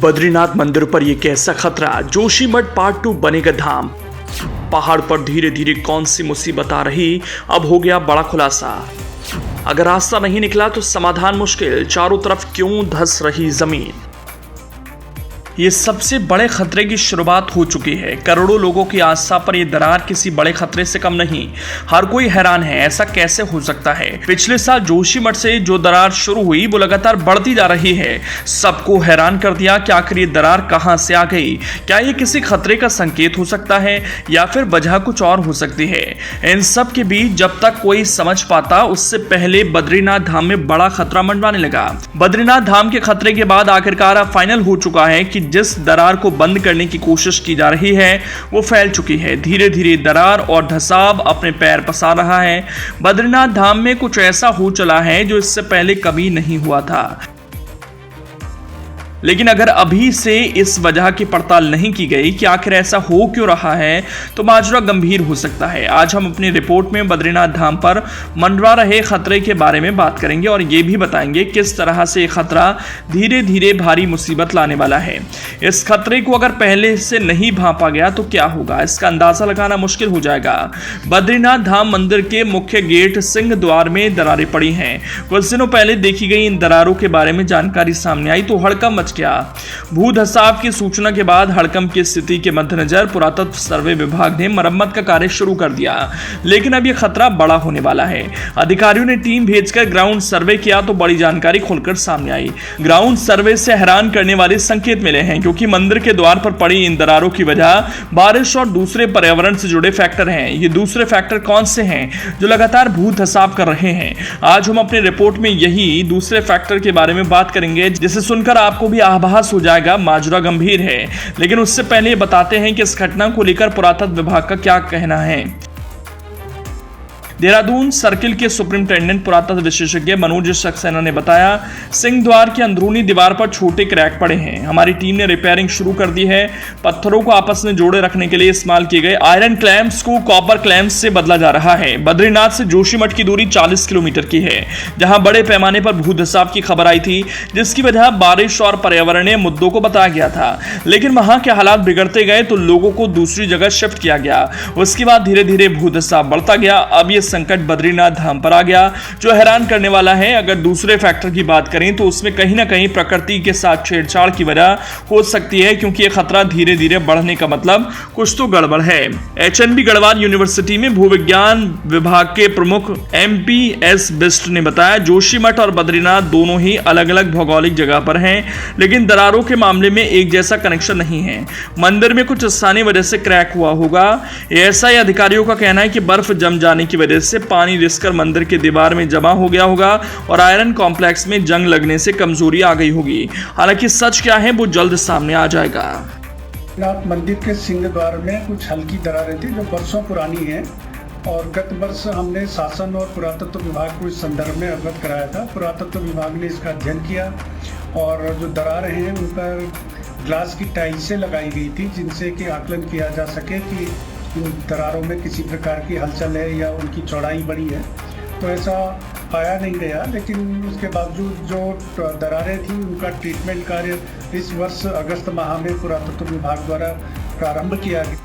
बद्रीनाथ मंदिर पर यह कैसा खतरा, जोशीमठ पार्ट 2 बनेगा धाम। पहाड़ पर धीरे धीरे कौन सी मुसीबत आ रही, अब हो गया बड़ा खुलासा। अगर रास्ता नहीं निकला तो समाधान मुश्किल, चारों तरफ क्यों धंस रही जमीन। ये सबसे बड़े खतरे की शुरुआत हो चुकी है। करोड़ों लोगों की आस्था पर यह दरार किसी बड़े खतरे से कम नहीं। हर कोई हैरान है, ऐसा कैसे हो सकता है। पिछले साल जोशीमठ से जो दरार शुरू हुई वो लगातार बढ़ती जा रही है। सबको हैरान कर दिया कि आखिर ये दरार कहां से आ गई। क्या ये किसी खतरे का संकेत हो सकता है या फिर वजह कुछ और हो सकती है। इन सब के बीच जब तक कोई समझ पाता, उससे पहले बद्रीनाथ धाम में बड़ा खतरा मंडराने लगा। बद्रीनाथ धाम के खतरे के बाद आखिरकार अब फाइनल हो चुका है कि जिस दरार को बंद करने की कोशिश की जा रही है वो फैल चुकी है। धीरे धीरे दरार और धसाव अपने पैर पसार रहा है। बद्रीनाथ धाम में कुछ ऐसा हो चला है जो इससे पहले कभी नहीं हुआ था। लेकिन अगर अभी से इस वजह की पड़ताल नहीं की गई कि आखिर ऐसा हो क्यों रहा है तो माजरा गंभीर हो सकता है। आज हम अपनी रिपोर्ट में बद्रीनाथ धाम पर मंडरा रहे खतरे के बारे में बात करेंगे और ये भी बताएंगे किस तरह से खतरा धीरे धीरे भारी मुसीबत लाने वाला है। इस खतरे को अगर पहले से नहीं भांपा गया तो क्या होगा, इसका अंदाजा लगाना मुश्किल हो जाएगा। बद्रीनाथ धाम मंदिर के मुख्य गेट सिंह द्वार में दरारें पड़ी हैं। कुछ दिनों पहले देखी गई इन दरारों के बारे में जानकारी सामने आई तो हड़कंप मच गया। भू धसाव की सूचना के बाद हड़कंप की स्थिति के मद्देनजर पुरातत्व सर्वे विभाग ने मरम्मत का कार्य शुरू कर दिया। लेकिन अब यह खतरा बड़ा होने वाला है। अधिकारियों ने टीम भेजकर ग्राउंड सर्वे किया तो बड़ी जानकारी खुलकर सामने आई। ग्राउंड सर्वे से हैरान करने वाले संकेत मिले हैं, क्योंकि मंदिर के द्वार पर पड़ी इन दरारों की वजह बारिश और दूसरे पर्यावरण से जुड़े फैक्टर हैं। ये दूसरे फैक्टर कौन से हैं जो लगातार भू धसाव कर रहे हैं। आज हम अपने रिपोर्ट में यही दूसरे फैक्टर के बारे में बात करेंगे, जिसे सुनकर आपको भी आभास हो जाएगा माजरा गंभीर है। लेकिन उससे पहले बताते हैं कि इस घटना को लेकर पुरातत्व विभाग का क्या कहना है। देहरादून सर्किल के सुपरिंटेंडेंट पुरातत्व विशेषज्ञ मनोज सक्सेना ने बताया, सिंह द्वार की अंदरूनी दीवार पर छोटे क्रैक पड़े हैं। हमारी टीम ने रिपेयरिंग शुरू कर दी है। पत्थरों को आपस में जोड़े रखने के लिए इस्तेमाल किए गए आयरन क्लैंप्स को कॉपर क्लैंप्स से बदला जा रहा है। बद्रीनाथ से जोशीमठ की दूरी 40 किलोमीटर की है, जहां बड़े पैमाने पर भू धसाव की खबर आई थी, जिसकी वजह बारिश और पर्यावरणीय मुद्दों को बताया गया था। लेकिन वहां के हालात बिगड़ते गए तो लोगों को दूसरी जगह शिफ्ट किया गया। उसके बाद धीरे धीरे भू धसाव बढ़ता गया। अब ये संकट बद्रीनाथ धाम पर आ गया, जो हैरान करने वाला है। अगर दूसरे फैक्टर की बात करें तो उसमें कहीं ना कहीं प्रकृति के साथ छेड़छाड़ की वजह हो सकती है, क्योंकि यह खतरा धीरे धीरे बढ़ने का मतलब कुछ तो गड़बड़ है। एचएनबी गढ़वाल यूनिवर्सिटी में भूविज्ञान विभाग के प्रमुख एमपीएस बिस्ट ने बताया, जोशीमठ और बद्रीनाथ दोनों ही अलग अलग भौगोलिक जगह पर हैं, लेकिन दरारों के मामले में एक जैसा कनेक्शन नहीं है। मंदिर में कुछ स्थानीय वजह से क्रैक हुआ होगा। एएसआई अधिकारियों का कहना है कि बर्फ जम जाने की वजह से पानी रिसकर मंदिर के दीवार में जमा हो गया होगा और आयरन कॉम्प्लेक्स में जंग लगने से कमजोरी आ गई होगी। हालांकि सच क्या है वो जल्द सामने आ जाएगा। मंदिर के सिंह द्वार में कुछ हल्की दरारें थी जो वर्षों पुरानी हैं और गत वर्ष हमने शासन और पुरातत्व विभाग को इस संदर्भ में अवगत कराया था। पुरातत्व विभाग ने इसका अध्ययन किया और जो दरारें हैं उन पर ग्लास की टाइल्सें लगाई गई थी, जिनसे कि आकलन किया जा सके कि इन दरारों में किसी प्रकार की हलचल है या उनकी चौड़ाई बड़ी है। तो ऐसा पाया नहीं गया, लेकिन उसके बावजूद जो दरारें थी उनका ट्रीटमेंट कार्य इस वर्ष अगस्त माह में पुरातत्व विभाग द्वारा प्रारंभ किया गया।